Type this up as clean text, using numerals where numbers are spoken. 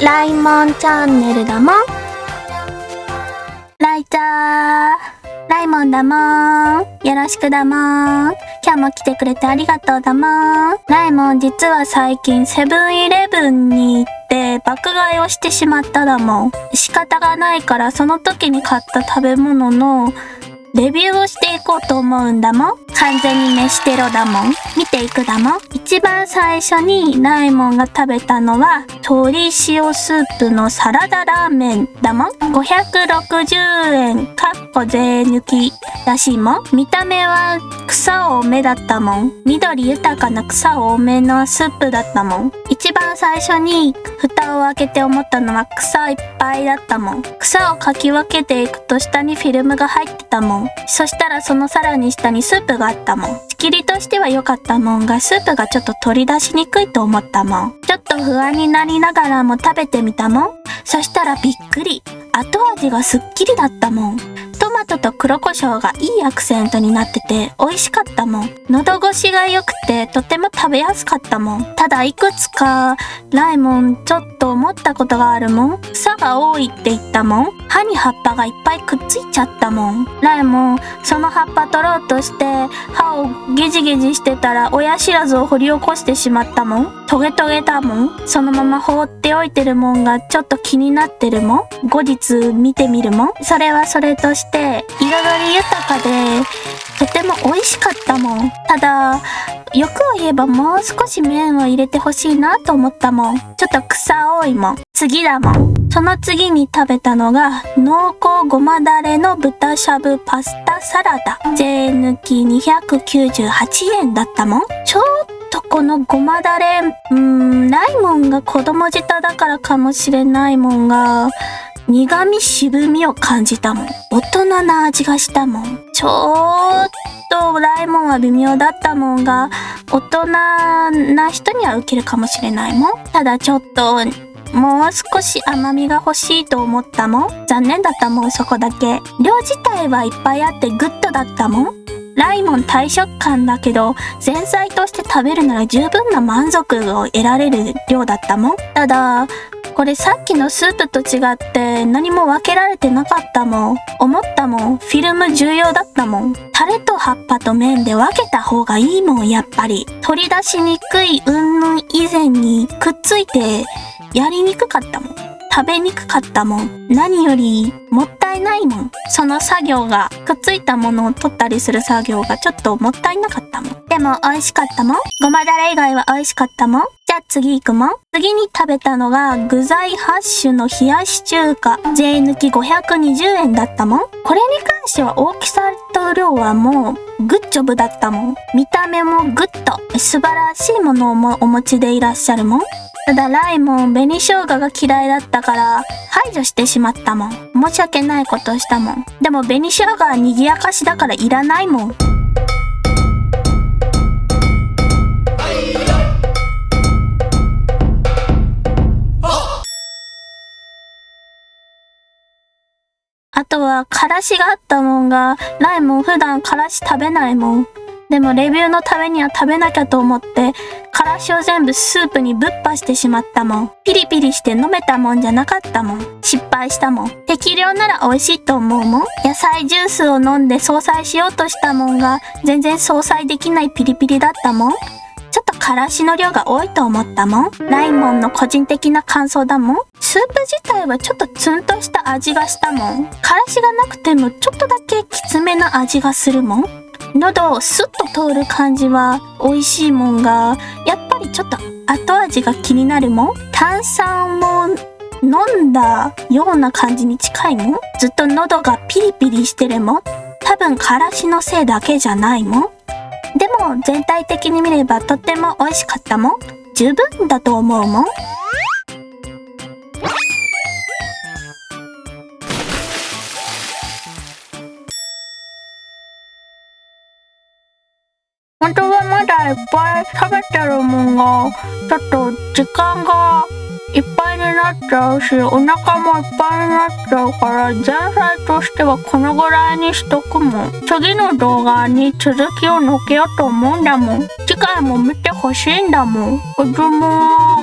ライモンチャンネルだもん。ライチャー、ライモンだもん。よろしくだもん。今日も来てくれてありがとうだもん。ライモン実は最近セブンイレブンに行って爆買いをしてしまっただもん。仕方がないからその時に買った食べ物のレビューをしていこうと思うんだもん。完全に飯テロだもん。見ていくだもん。一番最初にライモンが食べたのは鶏塩スープのサラダラーメンだもん。560円かっこ税抜きらしいもん。見た目は草多めだったもん。緑豊かな草多めのスープだったもん。一番最初に蓋を開けて思ったのは草いっぱいだったもん。草をかき分けていくと下にフィルムが入ってたもん。そしたらそのさらに下にスープがあったもん。仕切りとしては良かったもんが、スープがちょっと取り出しにくいと思ったもん。ちょっと不安になりながらも食べてみたもん。そしたらびっくり。後味がすっきりだったもん。トマトと黒胡椒がいいアクセントになってて美味しかったもん。喉越しが良くてとても食べやすかったもん。ただいくつかライモンちょっと思ったことがあるもん。草が多いって言ったもん。歯に葉っぱがいっぱいくっついちゃったもん。ライモンその葉っぱ取ろうとして歯をゲジゲジしてたら親知らずを掘り起こしてしまったもん。トゲトゲだもん。そのまま放っておいてるもんがちょっと気になってるもん。後日見てみるもん。それはそれとして彩り豊かでとても美味しかったもん。ただ欲を言えばもう少し麺を入れてほしいなと思ったもん。ちょっと草多いもん。次だもん。その次に食べたのが濃厚ごまだれの豚しゃぶパスタサラダ。税抜き298円だったもん。ちょっとこのごまだれ、ライモンが子供舌だからかもしれないもんが、苦味渋みを感じたもん。大人な味がしたもん。ちょっとライモンは微妙だったもんが、大人な人には受けるかもしれないもん。ただちょっともう少し甘みが欲しいと思ったもん。残念だったもん、そこだけ。量自体はいっぱいあってグッドだったもん。ライモン大食感だけど前菜として食べるなら十分な満足を得られる量だったもん。ただこれさっきのスープと違って何も分けられてなかったもん。思ったもん。フィルム重要だったもん。タレと葉っぱと麺で分けた方がいいもん。やっぱり取り出しにくい云々以前にくっついてやりにくかったもん。食べにくかったもん。何よりもったいないもん。その作業がくっついたものを取ったりする作業がちょっともったいなかったもん。でも美味しかったもん。ごまだれ以外は美味しかったもん。じゃあ次行くもん。次に食べたのが具材8種の冷やし中華。税抜き520円だったもん。これに関しては大きさと量はもうグッジョブだったもん。見た目もグッド。素晴らしいものをお持ちでいらっしゃるもん。ただライモン紅生姜が嫌いだったから排除してしまったもん。申し訳ないことしたもん。でも紅生姜は賑やかしだからいらないもん。あとはからしがあったもんが、ライモン普段からし食べないもん。でもレビューのためには食べなきゃと思ってからしを全部スープにぶっぱしてしまったもん。ピリピリして飲めたもんじゃなかったもん。失敗したもん。適量なら美味しいと思うもん。野菜ジュースを飲んで相殺しようとしたもんが全然相殺できないピリピリだったもん。ちょっとからしの量が多いと思ったもん。ライモンの個人的な感想だもん。スープ自体はちょっとツンとした味がしたもん。からしがなくてもちょっとだけきつめな味がするもん。喉をスッと通る感じは美味しいもんが、やっぱりちょっと後味が気になるもん。炭酸を飲んだような感じに近いもん。ずっと喉がピリピリしてるもん。多分からしのせいだけじゃないもん。でも全体的に見ればとっても美味しかったもん。十分だと思うもん。本当はまだいっぱい食べてるもんが、ちょっと時間がいっぱいになっちゃうし、お腹もいっぱいになっちゃうから、前菜としてはこのぐらいにしとくもん。次の動画に続きを載っけようと思うんだもん。次回も見てほしいんだもん。子供